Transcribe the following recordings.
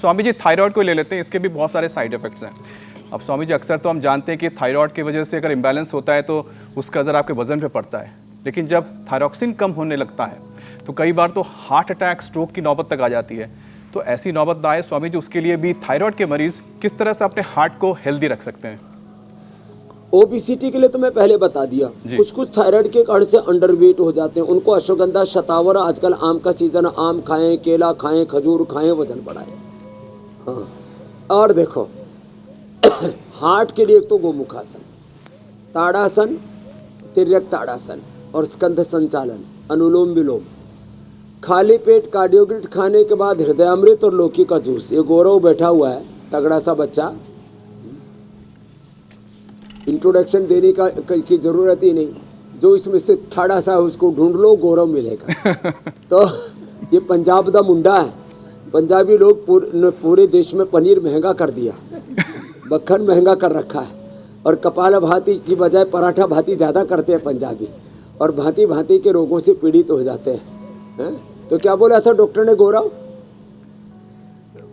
Swami ji thyroid को ले लेते हैं, इसके भी बहुत सारे साइड इफेक्ट्स हैं। अब स्वामी जी अक्सर तो हम जानते हैं कि थायराइड की वजह से अगर इम्बैलेंस होता है तो उसका असर आपके वजन पे पड़ता है, लेकिन जब थायरॉक्सिन कम होने लगता है तो कई बार तो हार्ट अटैक, स्ट्रोक की नौबत तक आ जाती है। तो ऐसी नौबत ना आए स्वामी जी, उसके लिए भी थायराइड के मरीज किस तरह से अपने हार्ट को हेल्दी रख सकते हैं? ओबेसिटी के लिए तो मैं पहले बता दिया, कुछ थायराइड के कारण से अंडरवेट हो जाते हैं, उनको अश्वगंधा, शतावर, आजकल आम का सीजन, आम खाएं, केला खाएं, खजूर खाएं, वजन बढ़ाएं। हाँ, और देखो हार्ट के लिए एक तो गोमुखासन, ताड़ासन, तिर्यक ताड़ासन और स्कंध संचालन, अनुलोम विलोम। खाली पेट कार्डियोग्रिड खाने के बाद हृदयामृत और लौकी का जूस। ये गौरव बैठा हुआ है, तगड़ा सा बच्चा, इंट्रोडक्शन देने की जरूरत ही नहीं, जो इसमें से ठाड़ा सा है उसको ढूंढ लो, गौरव मिलेगा। तो ये पंजाब दा मुंडा है। पंजाबी लोग पूरे देश में पनीर महंगा कर दिया, मक्खन महंगा कर रखा है, और कपाल भाती की बजाय पराठा भाती ज़्यादा करते हैं पंजाबी, और भांति भांति के रोगों से पीड़ित हो जाते हैं। तो क्या बोला था डॉक्टर ने गौरव?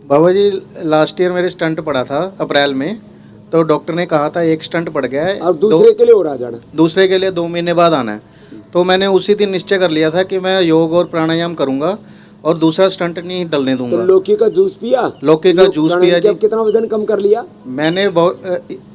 बाबा जी लास्ट ईयर मेरे स्टंट पड़ा था अप्रैल में, तो डॉक्टर ने कहा था एक स्टंट पड़ गया है, और दूसरे के लिए और आ जाना, दूसरे के लिए 2 महीने बाद आना है। तो मैंने उसी दिन निश्चय कर लिया था कि मैं योग और प्राणायाम करूंगा और दूसरा स्टंट नहीं डलने दूंगा। तो लौकी का जूस पिया? लौकी का जूस पिया जी। कितना वजन कम कर लिया?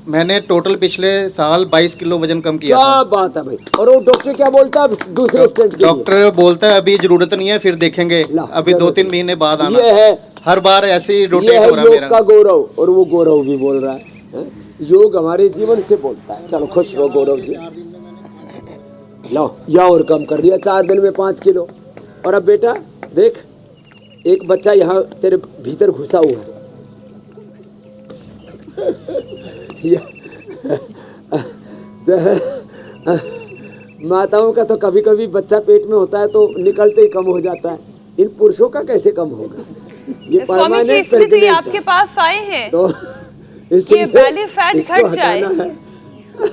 मैंने टोटल पिछले साल 22 किलो वजन कम किया। क्या बात है भाई। और वो डॉक्टर क्या बोलता है दूसरे स्टेंट के लिए? डॉक्टर बोलता है अभी जरूरत नहीं है, फिर देखेंगे, अभी 2-3 महीने बाद आना। ये है, हर बार ऐसे ही रोटेट हो रहा है मेरा। योग का गौरव, और वो गौरव भी बोल रहा है, योग हमारे जीवन से बोलता है। चलो खुश रहो गौरव जी। लो या और कम कर दिया 4 दिन में 5 किलो। और अब बेटा देख, एक बच्चा यहाँ तेरे भीतर घुसा हुआ है। माताओं का तो कभी कभी बच्चा पेट में होता है तो निकलते ही कम हो जाता है, इन पुरुषों का कैसे कम होगा? ये परमानेंट तो ये आपके पास आए हैं तो ये बैली फैट घट जाए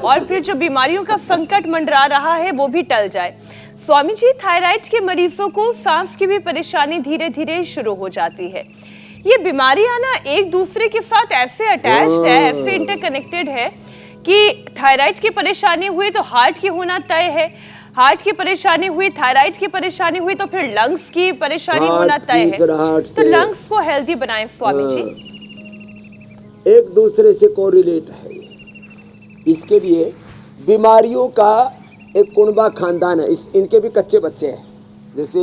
और फिर जो बीमारियों का संकट मंडरा रहा है वो भी टल जाए। स्वामी जी, थायराइड के मरीजों को सांस की भी परेशानी धीरे धीरे शुरू हो जाती है। ये बीमारियां ना एक दूसरे के साथ ऐसे अटैच्ड है, ऐसे इंटरकनेक्टेड है कि थायराइड की परेशानी हुई तो हार्ट की होना तय है, हार्ट की परेशानी हुई, थायराइड की परेशानी हुई तो फिर लंग्स की परेशानी होना तय है। तो लंग्स को हेल्दी बनाएं स्वामी जी। एक दूसरे से कोरिलेट है। इसके लिए बीमारियों का एक कुनबा खानदान है, इनके भी कच्चे बच्चे हैं। जैसे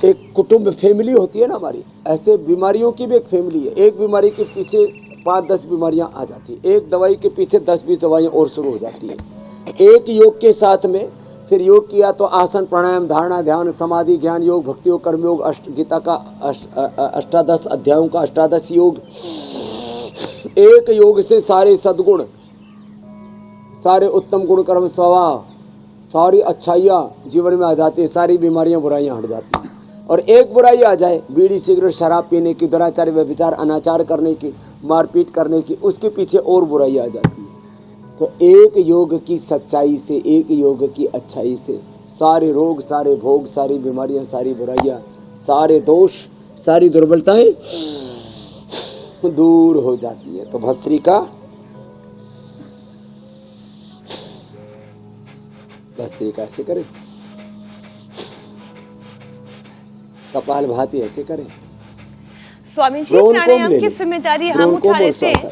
एक कुटुंब फैमिली होती है ना हमारी, ऐसे बीमारियों की भी एक फैमिली है। एक बीमारी के पीछे 5-10 बीमारियां आ जाती है, एक दवाई के पीछे 10-20 दवाइयां और शुरू हो जाती है। एक योग के साथ में फिर योग किया तो आसन, प्राणायाम, धारणा, ध्यान, समाधि, ज्ञान योग, भक्ति योग, कर्म योग, गीता का 18 अध्यायों का 18 योग। एक योग से सारे सद्गुण, सारे उत्तम गुण, कर्म, स्वभाव, सारी अच्छाइयाँ जीवन में आ जाती है, सारी बीमारियां, बुराइयां हट जाती हैं। और एक बुराई आ जाए, बीड़ी, सिगरेट, शराब पीने की, दुराचार, व्यभिचार, अनाचार करने की, मारपीट करने की, उसके पीछे और बुराई आ जाती है। तो एक योग की सच्चाई से, एक योग की अच्छाई से सारे रोग, सारे भोग, सारी बीमारियां, सारी बुराइयां, सारे दोष, सारी दुर्बलताएं दूर हो जाती है। तो भस्त्रिका ऐसे करें, कपाल भाती ऐसे करें। स्वामी जी, प्राणायाम की जिम्मेदारी हम उठा लेते हैं।